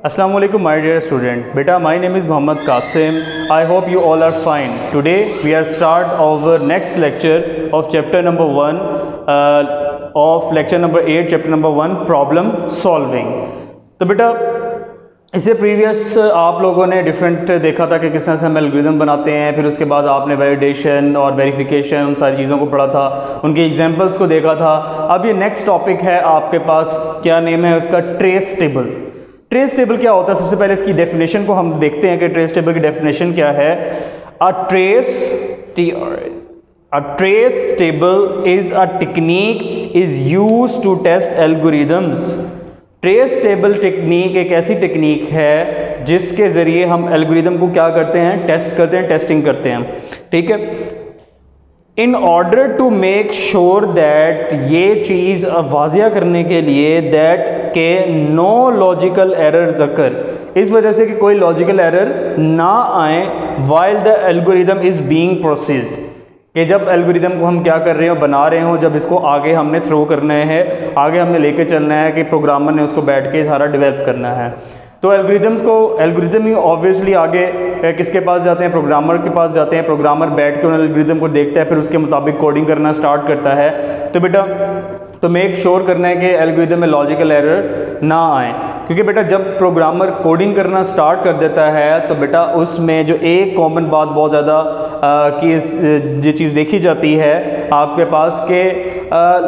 Assalamu alaikum my dear student. Beta, my name is Muhammad Qasim. I hope you all are fine. Today we are start our next lecture of chapter number 1 of lecture number 8, chapter number 1 problem solving. तो बेटा इससे previous आप लोगों ने different देखा था कि किस तरह से हम एल्गोरिथम बनाते हैं, फिर उसके बाद आपने वैलिडेशन और वेरिफिकेशन उन सारी चीज़ों को पढ़ा था, उनके एग्जांपल्स को देखा था। अब ये नेक्स्ट टॉपिक है आपके पास, क्या नेम है उसका, ट्रेस टेबल। ट्रेस टेबल क्या होता है? सबसे पहले इसकी डेफिनेशन को हम देखते हैं कि ट्रेस टेबल की डेफिनेशन क्या है। A trace table is a technique is used to test algorithms. Trace table technique एक ऐसी टेक्निक है जिसके ज़रिए हम एल्गोरिथम को क्या करते हैं, टेस्ट करते हैं, टेस्टिंग करते हैं, ठीक है। In order to make sure that, ये चीज़ वाजिया करने के लिए, दैट के नो लॉजिकल एरर्स अकर, इस वजह से कि कोई लॉजिकल एरर ना आए while the algorithm is being processed, कि जब एल्गोरिथम को हम क्या कर रहे हो, बना रहे हो, जब इसको आगे हमने थ्रो करना है, आगे हमने लेके चलना है, कि प्रोग्रामर ने उसको बैठ के सारा डेवलप करना है। तो एल्गोरिथम ही ऑब्वियसली आगे किसके पास जाते हैं, प्रोग्रामर के पास जाते हैं। प्रोग्रामर बैठ के उन एल्गोरिथम को देखता है, फिर उसके मुताबिक कोडिंग करना स्टार्ट करता है। तो बेटा तो मेक श्योर करना है कि एल्गोरिथम में लॉजिकल एरर ना आए, क्योंकि बेटा जब प्रोग्रामर कोडिंग करना स्टार्ट कर देता है तो बेटा उसमें जो एक कॉमन बात बहुत ज़्यादा की ये चीज़ देखी जाती है आपके पास के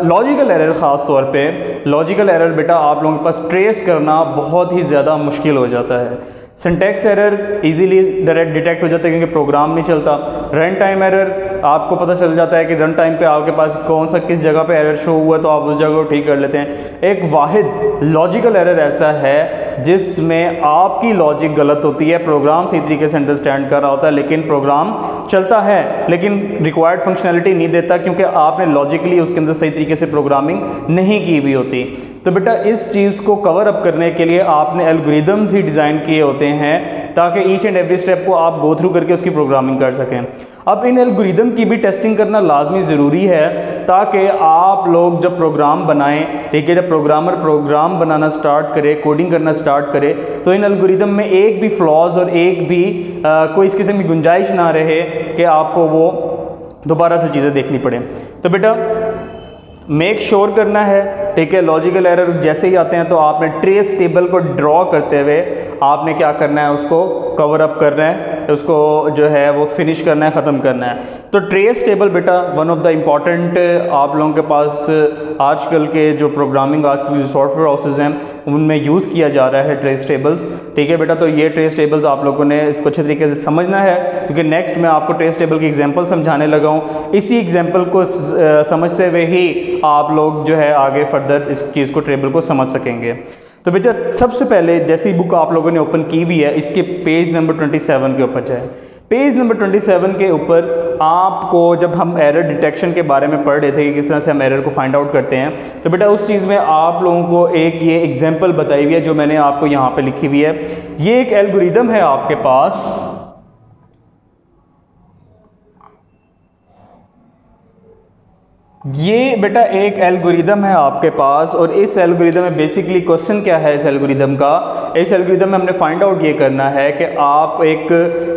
लॉजिकल एरर, ख़ास तौर पे लॉजिकल एरर बेटा आप लोगों के पास ट्रेस करना बहुत ही ज़्यादा मुश्किल हो जाता है। Syntax error easily direct detect हो जाता है क्योंकि प्रोग्राम नहीं चलता। रन टाइम एरर आपको पता चल जाता है कि रन टाइम पे आपके पास कौन सा किस जगह पे एरर शो हुआ, तो आप उस जगह को ठीक कर लेते हैं। एक वाहिद लॉजिकल एरर ऐसा है जिसमें आपकी लॉजिक गलत होती है, प्रोग्राम सही तरीके से अंडरस्टैंड कर रहा होता है, लेकिन प्रोग्राम चलता है लेकिन रिक्वायर्ड फंक्शनैलिटी नहीं देता, क्योंकि आपने लॉजिकली उसके अंदर सही तरीके से प्रोग्रामिंग नहीं की हुई होती। तो बेटा इस चीज़ को कवर अप करने के लिए आपने एल्गोरिथम्स ही डिज़ाइन किए होते हैं ताकि ईच एंड एवरी स्टेप को आप गो थ्रू करके उसकी प्रोग्रामिंग कर सकें। अब इन एल्गोरिथम की भी टेस्टिंग करना लाजमी ज़रूरी है ताकि आप लोग जब प्रोग्राम बनाएं, ठीक है, जब प्रोग्रामर प्रोग्राम बनाना स्टार्ट करे, कोडिंग करना स्टार्ट करे, तो इन एल्गोरिथम में एक भी फ्लॉज और एक भी कोई इस किस्म की गुंजाइश ना रहे कि आपको वो दोबारा से चीज़ें देखनी पड़े। तो बेटा मेक श्योर करना है, ठीक है। लॉजिकल एरर जैसे ही आते हैं तो आपने ट्रेस टेबल को ड्रॉ करते हुए आपने क्या करना है, उसको कवर अप करना है, उसको जो है वो फिनिश करना है, ख़त्म करना है। तो ट्रेस टेबल बेटा वन ऑफ द इम्पॉर्टेंट आप लोगों के पास आजकल के जो प्रोग्रामिंग आजकल जो सॉफ्टवेयर हाउसेज हैं उनमें यूज़ किया जा रहा है ट्रेस टेबल्स, ठीक है बेटा। तो ये ट्रेस टेबल्स आप लोगों ने इसको अच्छे तरीके से समझना है, क्योंकि नेक्स्ट मैं आपको ट्रेस टेबल की एग्जांपल समझाने लगा हूँ। इसी एग्जांपल को समझते हुए ही आप लोग जो है आगे फर्दर इस चीज़ को टेबल को समझ सकेंगे। तो बेटा सबसे पहले जैसी बुक आप लोगों ने ओपन की हुई है, इसके पेज नंबर 27 के ऊपर जाए। पेज नंबर 27 के ऊपर आपको जब हम एरर डिटेक्शन के बारे में पढ़ रहे थे कि किस तरह से हम एरर को फाइंड आउट करते हैं, तो बेटा उस चीज़ में आप लोगों को एक ये एग्जांपल बताई हुई है जो मैंने आपको यहाँ पे लिखी हुई है। ये एक एल्गोरिथम है आपके पास, ये बेटा एक एल्गोरिथम है आपके पास, और इस एल्गोरिथम में बेसिकली क्वेश्चन क्या है इस एल्गोरिथम का, इस एल्गोरिथम में हमने फाइंड आउट ये करना है कि आप एक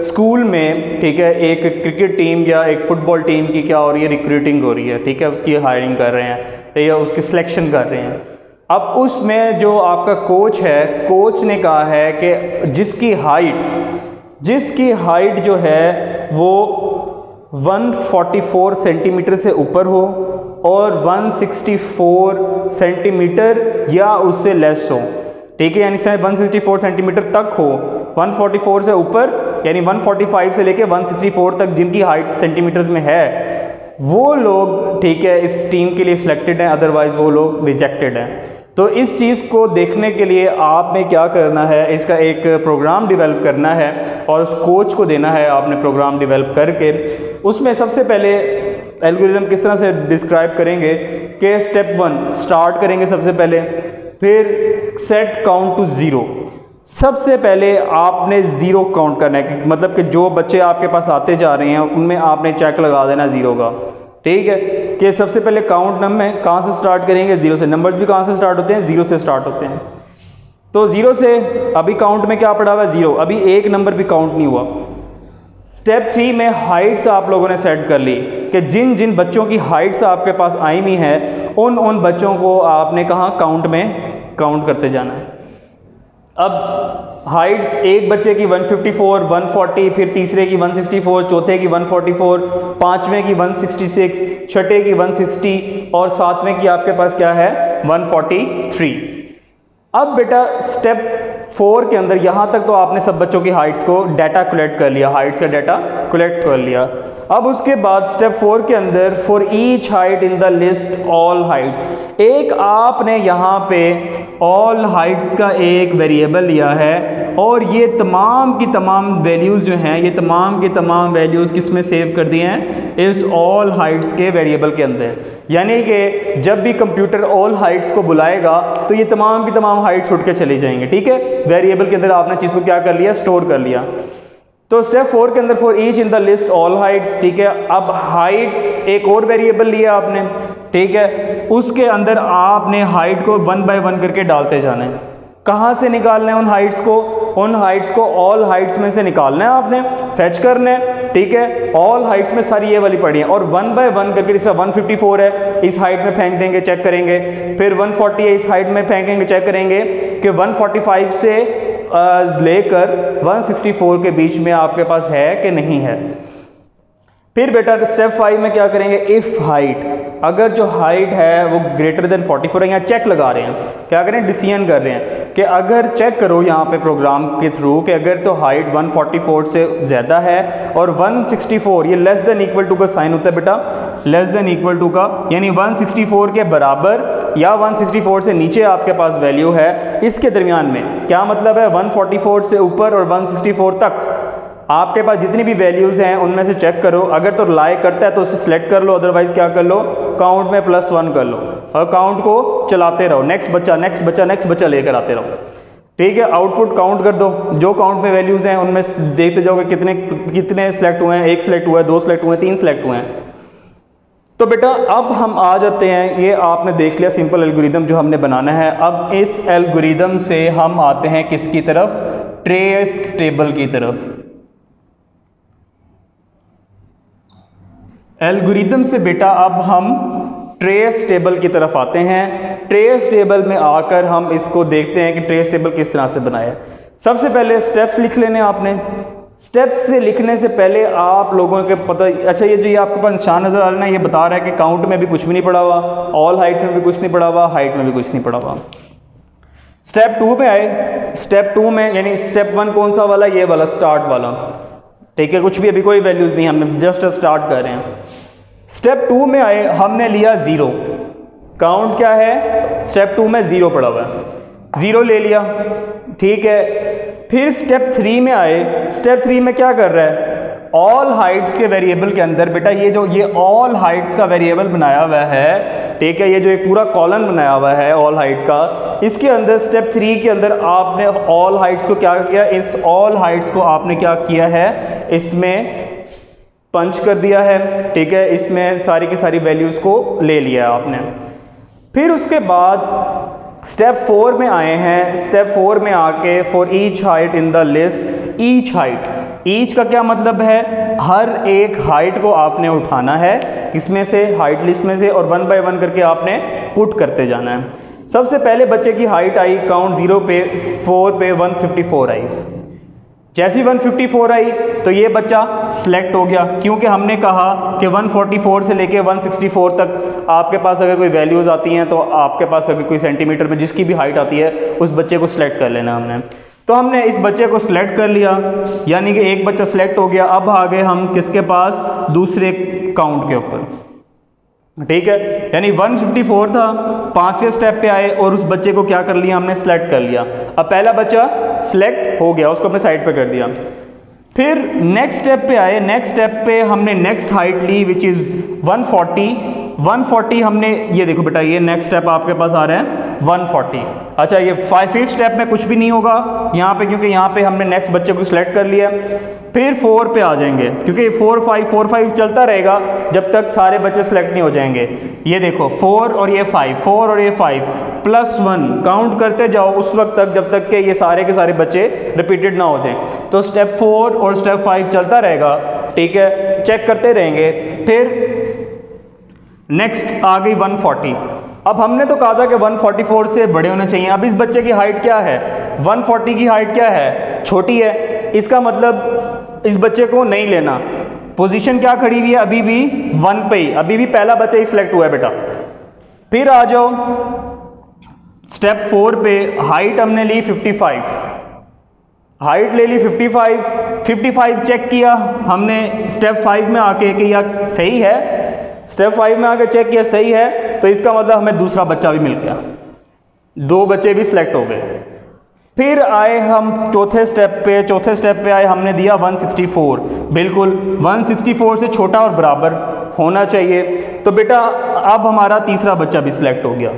स्कूल में, ठीक है, एक क्रिकेट टीम या एक फुटबॉल टीम की क्या हो रही है, रिक्रूटिंग हो रही है, ठीक है, उसकी हायरिंग कर रहे हैं या उसकी सिलेक्शन कर रहे हैं। अब उसमें जो आपका कोच है, कोच ने कहा है कि जिसकी हाइट जो है वो 144 सेंटीमीटर से ऊपर हो और 164 सेंटीमीटर या उससे लेस हो, ठीक है, यानी 164 सेंटीमीटर तक हो, 144 से ऊपर यानी 145 से लेके 164 तक जिनकी हाइट सेंटीमीटर्स में है वो लोग, ठीक है, इस टीम के लिए सिलेक्टेड हैं, अदरवाइज वो लोग रिजेक्टेड हैं। तो इस चीज़ को देखने के लिए आपने क्या करना है, इसका एक प्रोग्राम डेवलप करना है और उस कोच को देना है आपने प्रोग्राम डेवलप करके। उसमें सबसे पहले एल्गोरिथम किस तरह से डिस्क्राइब करेंगे कि स्टेप 1 स्टार्ट करेंगे सबसे पहले, फिर सेट काउंट टू 0। सबसे पहले आपने 0 काउंट करना है, मतलब कि जो बच्चे आपके पास आते जा रहे हैं उनमें आपने चेक लगा देना 0 का, ठीक है, कि सबसे पहले काउंट नंबर कहाँ से स्टार्ट करेंगे, 0 से। नंबर्स भी कहाँ से स्टार्ट होते हैं, 0 से स्टार्ट होते हैं। तो 0 से अभी काउंट में क्या पड़ा हुआ है 0, अभी एक नंबर भी काउंट नहीं हुआ। स्टेप 3 में हाइट्स आप लोगों ने सेट कर ली कि जिन जिन बच्चों की हाइट्स आपके पास आई हुई हैं उन बच्चों को आपने कहाँ काउंट में काउंट करते जाना है। अब हाइट्स एक बच्चे की 154, 140, फिर तीसरे की 164, चौथे की 144, पांचवें की 166, छठे की 160 और सातवें की आपके पास क्या है 143। अब बेटा स्टेप 4 के अंदर यहाँ तक तो आपने सब बच्चों की हाइट्स को डाटा कलेक्ट कर लिया, हाइट्स का डाटा कलेक्ट कर लिया। अब उसके बाद स्टेप 4 के अंदर for each height in the list all Heights, एक आपने यहाँ पे ऑल हाइट्स का एक वेरिएबल लिया है और ये तमाम की तमाम वैल्यूज़ जो हैं, ये तमाम की तमाम वैल्यूज़ किस में सेव कर दी हैं इस ऑल हाइट्स के वेरिएबल के अंदर। यानी कि जब भी कंप्यूटर ऑल हाइट्स को बुलाएगा तो ये तमाम की तमाम हाइट्स उठ के चली जाएंगे, ठीक है, वेरिएबल के अंदर आपने चीज़ को क्या कर लिया, स्टोर कर लिया। तो स्टेप 4 के अंदर for each in the list all Heights, ठीक है। अब हाइट एक और वेरिएबल लिया आपने, ठीक है, उसके अंदर आपने हाइट को 1 बाय 1 करके डालते जाना है। कहाँ से निकालना है उन हाइट्स को, उन हाइट्स को ऑल हाइट्स में से निकालना है आपने, फेच करना है, ठीक है। ऑल हाइट्स में सारी ये वाली पड़ी है और 1 बाय 1 करके, जैसे 154 है इस हाइट में फेंक देंगे, चेक करेंगे, फिर 140 है इस हाइट में फेंकेंगे, चेक करेंगे कि 145 से लेकर 164 के बीच में आपके पास है कि नहीं है। फिर बेटा स्टेप 5 में क्या करेंगे, इफ़ हाइट, अगर जो हाइट है वो ग्रेटर देन 44 है, यहाँ चेक लगा रहे हैं, क्या करें, डिसीजन कर रहे हैं कि अगर चेक करो यहाँ पे प्रोग्राम के थ्रू कि अगर तो हाइट 144 से ज़्यादा है और 164, ये लेस देन इक्वल टू का साइन होता है बेटा, लेस देन इक्वल टू का, यानी 164 के बराबर या 164 से नीचे आपके पास वैल्यू है, इसके दरमियान में क्या मतलब है 144 से ऊपर और 164 तक आपके पास जितनी भी वैल्यूज़ हैं उनमें से चेक करो, अगर तो लाई करता है तो उसे सिलेक्ट कर लो, अदरवाइज़ क्या कर लो, काउंट में +1 कर लो और काउंट को चलाते रहो, नेक्स्ट बच्चा नेक्स्ट बच्चा नेक्स्ट बच्चा लेकर आते रहो, ठीक है। आउटपुट काउंट कर दो, जो काउंट में वैल्यूज़ हैं उनमें देखते जाओगे कितने कितने सेलेक्ट हुए हैं, 1 सेलेक्ट हुआ है, 2 सेलेक्ट हुए हैं, 3 सेलेक्ट हुए हैं। तो बेटा अब हम आ जाते हैं, ये आपने देख लिया सिंपल एल्गोरिदम जो हमने बनाना है। अब इस एल्गोरिदम से हम आते हैं किसकी तरफ, ट्रेस टेबल की तरफ। एल्गोरिदम से बेटा अब हम ट्रेस टेबल की तरफ आते हैं। ट्रेस टेबल में आकर हम इसको देखते हैं कि ट्रेस टेबल किस तरह से बनाया। सबसे पहले स्टेप्स लिख लेने आपने। स्टेप्स से लिखने से पहले आप लोगों के पता, अच्छा ये जो ये आपके पास निशान नज़र आ रहा है ना, ये बता रहा है कि काउंट में भी कुछ भी नहीं पड़ा हुआ, ऑल हाइट्स में भी कुछ नहीं पड़ा हुआ, हाइट में भी कुछ नहीं पड़ा हुआ। स्टेप 2 में आए, स्टेप 2 में यानी स्टेप 1 कौन सा वाला, ये वाला स्टार्ट वाला, ठीक है, कुछ भी अभी कोई वैल्यूज़ नहीं, हमने जस्ट स्टार्ट कर रहे हैं। स्टेप 2 में आए, हमने लिया 0, काउंट क्या है, स्टेप 2 में 0 पड़ा हुआ है, 0 ले लिया, ठीक है। फिर स्टेप 3 में आए, स्टेप 3 में क्या कर रहा है, ऑल हाइट्स के वेरिएबल के अंदर बेटा ये ऑल हाइट्स का वेरिएबल बनाया हुआ है, ठीक है, ये जो एक पूरा कॉलम बनाया हुआ है ऑल हाइट का, इसके अंदर स्टेप 3 के अंदर आपने ऑल हाइट्स को क्या किया, इस ऑल हाइट्स को आपने क्या किया है, इसमें पंच कर दिया है, ठीक है, इसमें सारी की सारी वैल्यूज़ को ले लिया आपने। फिर उसके बाद स्टेप 4 में आए हैं। स्टेप 4 में आके for each height in the list, each height, each का क्या मतलब है, हर एक हाइट को आपने उठाना है किसमें से, हाइट लिस्ट में से, और 1 बाय 1 करके आपने पुट करते जाना है। सबसे पहले बच्चे की हाइट आई, काउंट 0 पे 4 पे 154 आई। जैसी 154 आई तो ये बच्चा सिलेक्ट हो गया, क्योंकि हमने कहा कि 144 से लेके 164 तक आपके पास अगर कोई वैल्यूज़ आती हैं तो आपके पास अगर कोई सेंटीमीटर में जिसकी भी हाइट आती है उस बच्चे को सिलेक्ट कर लेना हमने। तो हमने इस बच्चे को सिलेक्ट कर लिया, यानी कि एक बच्चा सिलेक्ट हो गया। अब आ गए हम किसके पास, दूसरे काउंट के ऊपर, ठीक है, यानी 154 था, 5वें स्टेप पे आए और उस बच्चे को क्या कर लिया हमने, सिलेक्ट कर लिया। अब पहला बच्चा सिलेक्ट हो गया, उसको अपने साइड पे कर दिया। फिर नेक्स्ट स्टेप पे आए, नेक्स्ट स्टेप पे हमने नेक्स्ट हाइट ली विच इज़ 140, 140 हमने, ये देखो बेटा ये नेक्स्ट स्टेप आपके पास आ रहा है 140। अच्छा ये 5th स्टेप में कुछ भी नहीं होगा यहाँ पे, क्योंकि यहाँ पे हमने नेक्स्ट बच्चे को सिलेक्ट कर लिया। फिर 4 पे आ जाएंगे, क्योंकि 4 5 चलता रहेगा जब तक सारे बच्चे सिलेक्ट नहीं हो जाएंगे। ये देखो 4 और ये 5, 4 और ये 5 +1 काउंट करते जाओ उस वक्त तक जब तक कि ये सारे के सारे बच्चे रिपीटेड ना हो जाएं। तो स्टेप 4 और स्टेप 5 चलता रहेगा, ठीक है, चेक करते रहेंगे। फिर नेक्स्ट आ गई 140। अब हमने तो कहा था कि 144 से बड़े होने चाहिए। अब इस बच्चे की हाइट क्या है, 140 की हाइट क्या है, छोटी है। इसका मतलब इस बच्चे को नहीं लेना। पोजीशन क्या खड़ी हुई है, अभी भी 1 पे ही, अभी भी पहला बच्चा ही सिलेक्ट हुआ है बेटा। फिर आ जाओ स्टेप 4 पे, हाइट हमने ली 55, हाइट ले ली 55 चेक किया हमने स्टेप 5 में आके कि यह सही है, स्टेप 5 में आके चेक किया सही है, तो इसका मतलब हमें दूसरा बच्चा भी मिल गया, 2 बच्चे भी सिलेक्ट हो गए। फिर आए हम चौथे स्टेप पे आए, हमने दिया 164, बिल्कुल 164 से छोटा और बराबर होना चाहिए। तो बेटा अब हमारा तीसरा बच्चा भी सिलेक्ट हो गया।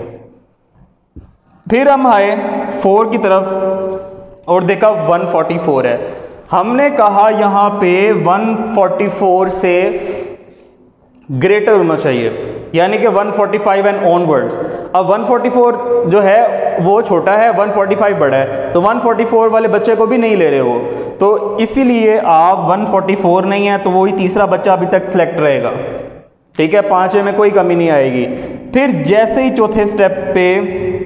फिर हम आए 4 की तरफ और देखा 144 है। हमने कहा यहाँ पे 144 से ग्रेटर होना चाहिए, यानी कि 145 एंड ऑनवर्ड्स। अब 144 जो है वो छोटा है, 145 बड़ा है, तो 144 वाले बच्चे को भी नहीं ले रहे हो, तो इसीलिए आप 144 नहीं है तो वही तीसरा बच्चा अभी तक सिलेक्ट रहेगा, ठीक है, 5 में कोई कमी नहीं आएगी। फिर जैसे ही चौथे स्टेप पे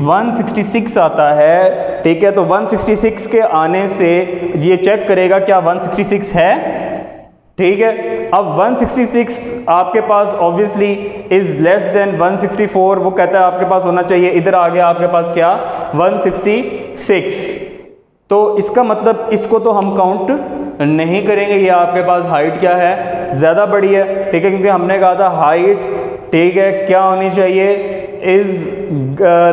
166 आता है, ठीक है, तो 166 के आने से ये चेक करेगा क्या 166 है, ठीक है। अब 166 आपके पास ऑब्वियसली इज लेस देन 164, वो कहता है आपके पास होना चाहिए, इधर आ गया आपके पास क्या 166, तो इसका मतलब इसको तो हम काउंट नहीं करेंगे। ये आपके पास हाइट क्या है, ज़्यादा बड़ी है, ठीक है, क्योंकि हमने कहा था हाइट, ठीक है, क्या होनी चाहिए, is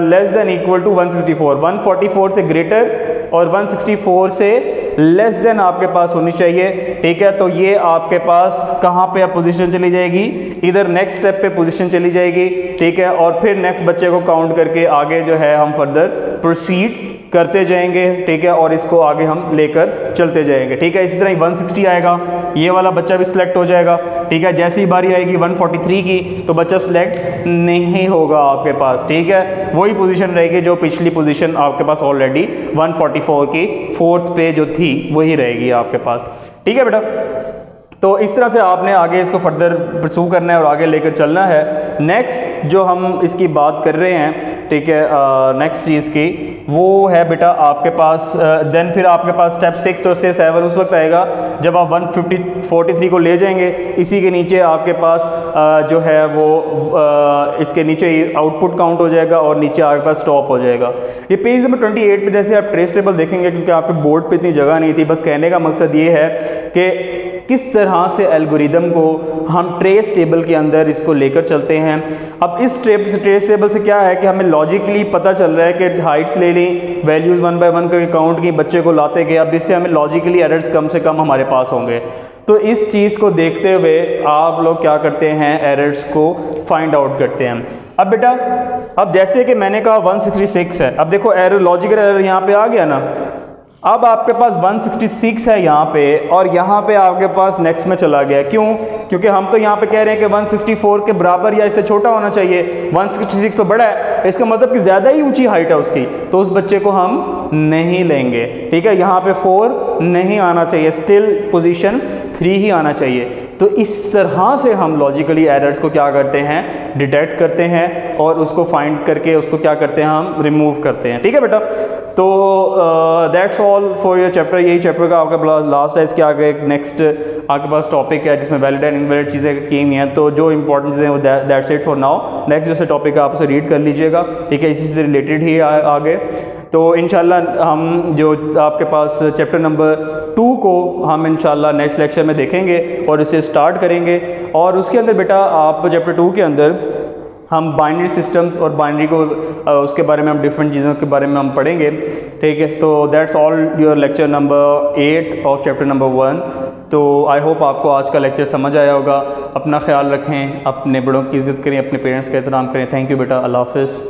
less than equal to 164, 144 से ग्रेटर और 164 से लेस देन आपके पास होनी चाहिए, ठीक है। तो ये आपके पास कहाँ पे पोजीशन चली जाएगी, इधर नेक्स्ट स्टेप पे पोजीशन चली जाएगी, ठीक है, और फिर नेक्स्ट बच्चे को काउंट करके आगे जो है हम फर्दर प्रोसीड करते जाएंगे, ठीक है, और इसको आगे हम लेकर चलते जाएंगे, ठीक है। इसी तरह 160 आएगा, ये वाला बच्चा भी सिलेक्ट हो जाएगा, ठीक है। जैसी ही बारी आएगी 143 की तो बच्चा सिलेक्ट नहीं होगा आपके पास, ठीक है, वही पोजीशन रहेगी जो पिछली पोजीशन आपके पास ऑलरेडी 144 की 4th पे जो थी वही रहेगी आपके पास, ठीक है बेटा। तो इस तरह से आपने आगे इसको फर्दर परसू करना है और आगे लेकर चलना है। नेक्स्ट जो हम इसकी बात कर रहे हैं, ठीक है, नेक्स्ट चीज़ की वो है बेटा आपके पास देन फिर आपके पास स्टेप 6 और 7 उस वक्त आएगा जब आप 143 को ले जाएंगे। इसी के नीचे आपके पास जो है वो इसके नीचे आउटपुट काउंट हो जाएगा और नीचे आपके पास स्टॉप हो जाएगा। ये पेज नंबर 28 पे जैसे आप ट्रेस टेबल देखेंगे, क्योंकि आपके बोर्ड पे इतनी जगह नहीं थी, बस कहने का मकसद ये है कि किस तरह से एल्गोरिदम को हम ट्रेस टेबल के अंदर इसको लेकर चलते हैं। अब इस ट्रेस टेबल से क्या है कि हमें लॉजिकली पता चल रहा है कि हाइट्स ले ली, वैल्यूज़ 1 बाय 1 करके काउंट की, बच्चे को लाते गए, अब इससे हमें लॉजिकली एरर्स कम से कम हमारे पास होंगे। तो इस चीज़ को देखते हुए आप लोग क्या करते हैं, एरर्स को फाइंड आउट करते हैं। अब बेटा अब जैसे कि मैंने कहा 166 है, अब देखो एरर, लॉजिकल एरर यहाँ पे आ गया ना। अब आपके पास 166 है यहाँ पे और यहाँ पे आपके पास नेक्स्ट में चला गया, क्यों? क्योंकि हम तो यहाँ पे कह रहे हैं कि 164 के बराबर या इससे छोटा होना चाहिए, 166 तो बड़ा है, इसका मतलब कि ज़्यादा ही ऊंची हाइट है उसकी, तो उस बच्चे को हम नहीं लेंगे, ठीक है। यहाँ पे 4 नहीं आना चाहिए, स्टिल पोजीशन 3 ही आना चाहिए। तो इस तरह से हम लॉजिकली एरर्स को क्या करते हैं, डिटेक्ट करते हैं और उसको फाइंड करके उसको क्या करते हैं, हम रिमूव करते हैं, ठीक है बेटा। तो that's all for your chapter. यही चैप्टर का आपका लास्ट है। इसके आगे एक नेक्स्ट आपके पास टॉपिक है जिसमें वैलिड एंड इनवैलिड चीज़ें की हुई हैं, तो जो इंपॉर्टेंट चीज़ें वो that's it for now. Next जैसे टॉपिक है आप उसे रीड कर लीजिएगा, ठीक है, इसी से रिलेटेड ही आगे। तो इंशाल्लाह हम जो आपके पास चैप्टर नंबर 2 को हम इंशाल्लाह नेक्स्ट लेक्चर में देखेंगे और इसे स्टार्ट करेंगे। और उसके अंदर बेटा आप चैप्टर 2 के अंदर हम बाइनरी सिस्टम्स और बाइनरी को उसके बारे में हम डिफरेंट चीज़ों के बारे में हम पढ़ेंगे, ठीक है। तो that's all your lecture number 8 of chapter number 1। तो आई होप आपको आज का लेक्चर समझ आया होगा। अपना ख्याल रखें, अपने बड़ों की इज़्ज़त करें, अपने पेरेंट्स का एहतराम करें। थैंक यू बेटा, अल्लाह हाफ़िज़।